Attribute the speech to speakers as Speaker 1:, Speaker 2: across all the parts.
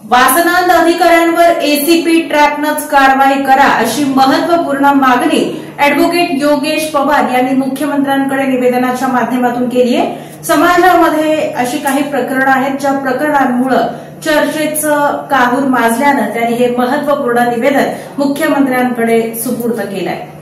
Speaker 1: वासनांध अधिकाऱ्यांवर एसीपी ट्रॅपनंच कारवाई करा अशी महत्वपूर्ण मागणी अॅडव्होकेट योगेश पवार यांनी मुख्यमंत्र्यांकडे निवेदनाच्या माध्यमातून केली आहे। समाजामध्ये अशी काही प्रकरणं आहेत ज्या प्रकरणांमुळे चर्चेचं काहूर माजल्यानं त्यांनी हे महत्वपूर्ण निवेदन मुख्यमंत्र्यांकडे सुपूर्द केलं आहे।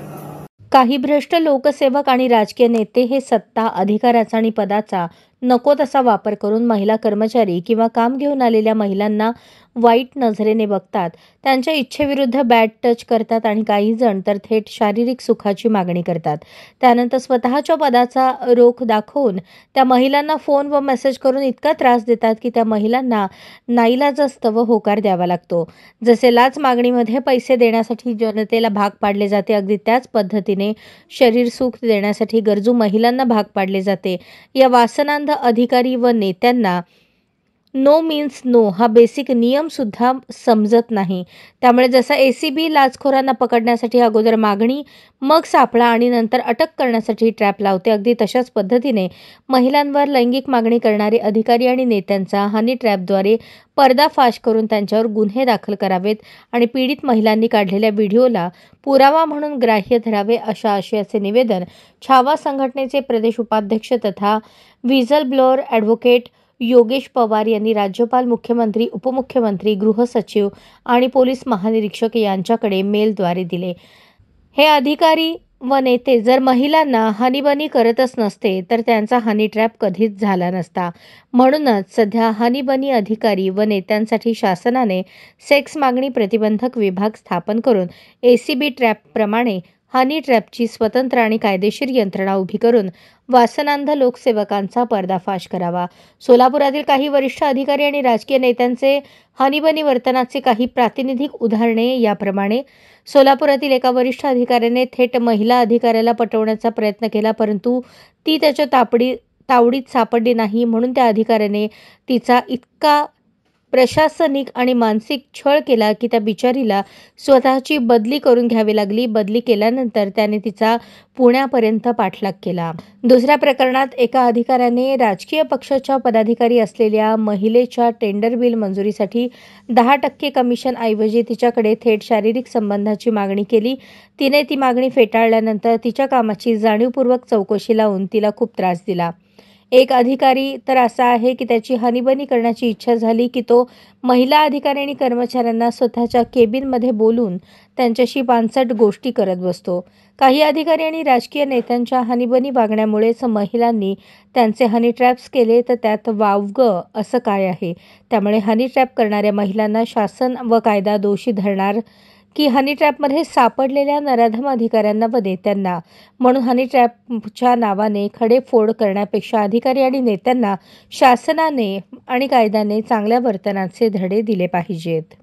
Speaker 2: काही भ्रष्ट लोकसेवक आणि राजकीय नेते हे सत्ता, अधिकाराचा आणि पदाचा नको तसा वापर करून महिला कर्मचारी किंवा काम घेऊन आलेल्या महिलांना वाईट नजरेने बघतात, त्यांच्या इच्छेविरुद्ध बॅड टच करतात आणि काही जण तर थेट शारीरिक सुखाची मागणी करतात। त्यानंतर स्वतःच्या पदाचा रोख दाखवून त्या महिलांना फोन व मेसेज करून इतका त्रास देतात की त्या महिलांना नाईलाजास्तव होकार द्यावा लागतो। जसे लाच मागणीमध्ये पैसे देण्यासाठी जनतेला भाग पाडले जाते, अगदी त्याच पद्धतीने शरीर सुख देण्यासाठी गरजू महिलांना भाग पाडले जाते। या वासनांध अधिकारी व नेत्यांना नो मीन्स नो हा बेसिक नियम सुद्धा समजत नाही। त्यामुळे जसा एसीबी लाचखोरांना पकडण्यासाठी अगोदर मागणी, मग सापळा आणि नंतर अटक करण्यासाठी ट्रॅप लावते, अगदी तशाच पद्धतीने महिलांवर लैंगिक मागणी करणारे अधिकारी आणि नेत्यांचा हनी ट्रॅपद्वारे पर्दाफाश करून त्यांच्यावर गुन्हे दाखल करावेत आणि पीडित महिलांनी काढलेल्या व्हिडिओला पुरावा म्हणून ग्राह्य धरावे अशा आशयाचे निवेदन छावा संघटनेचे प्रदेश उपाध्यक्ष तथा whistle blower advocate Yogesh Pawar यांनी राज्यपाल, मुख्यमंत्री, उपमुख्यमंत्री, गृह सचिव आणि पोलीस महानिरीक्षक यांच्याकडे मेलद्वारे दिले। हे अधिकारी व नेते जर महिलांना हनीबनी करतच नसते तर त्यांचा हनी ट्रॅप कधीच झाला नसता। म्हणूनच सध्या हनीबनी अधिकारी व नेत्यांसाठी शासनाने सेक्स मागणी प्रतिबंधक विभाग स्थापन करून एसीबी ट्रॅपप्रमाणे हनी ट्रॅपची स्वतंत्र आणि कायदेशीर यंत्रणा उभी करून वासनांध लोकसेवकांचा पर्दाफाश करावा। सोलापुरातील काही वरिष्ठ अधिकारी आणि राजकीय नेत्यांचे हनीबनी वर्तनाचे काही प्रातिनिधिक उदाहरणे याप्रमाणे। सोलापुरातील एका वरिष्ठ अधिकाऱ्याने थेट महिला अधिकाऱ्याला पटवण्याचा प्रयत्न केला, परंतु ती त्याच्या तावडीत सापडली नाही, म्हणून त्या अधिकाऱ्याने तिचा इतका प्रशासनिक आणि मानसिक छळ केला की त्या बिचारीला स्वतःची बदली करून घ्यावी लागली। बदली केल्यानंतर त्याने तिचा पुण्यापर्यंत पाठलाग केला। दुसऱ्या प्रकरणात एका अधिकाऱ्याने राजकीय पक्षाच्या पदाधिकारी असलेल्या महिलेच्या टेंडर बिल मंजुरीसाठी 10% कमिशन ऐवजी तिच्याकडे थेट शारीरिक संबंधाची मागणी केली। तिने ती मागणी फेटाळल्यानंतर तिच्या कामाची जाणीवपूर्वक चौकशी लावून तिला खूप त्रास दिला। एक अधिकारी तर असा आहे की त्याची हनीबनी करण्याची इच्छा झाली की तो महिला अधिकारी आणि कर्मचाऱ्यांना स्वतःच्या केबिनमध्ये बोलून त्यांच्याशी पानसट गोष्टी करत बसतो। काही अधिकारी आणि राजकीय नेत्यांच्या हनीबनी वागण्यामुळेच महिलांनी त्यांचे हनी ट्रॅप्स केले, तर त्यात वावगं असं काय आहे? त्यामुळे हनी ट्रॅप करणाऱ्या महिलांना शासन व कायदा दोषी धरणार की हनी ट्रॅपमध्ये सापडलेल्या नराधम अधिकाऱ्यांना व नेत्यांना? म्हणून हनी ट्रॅपच्या नावाने खडेफोड करण्यापेक्षा अधिकारी आणि नेत्यांना शासनाने आणि कायद्याने चांगल्या वर्तनाचे धडे दिले पाहिजेत।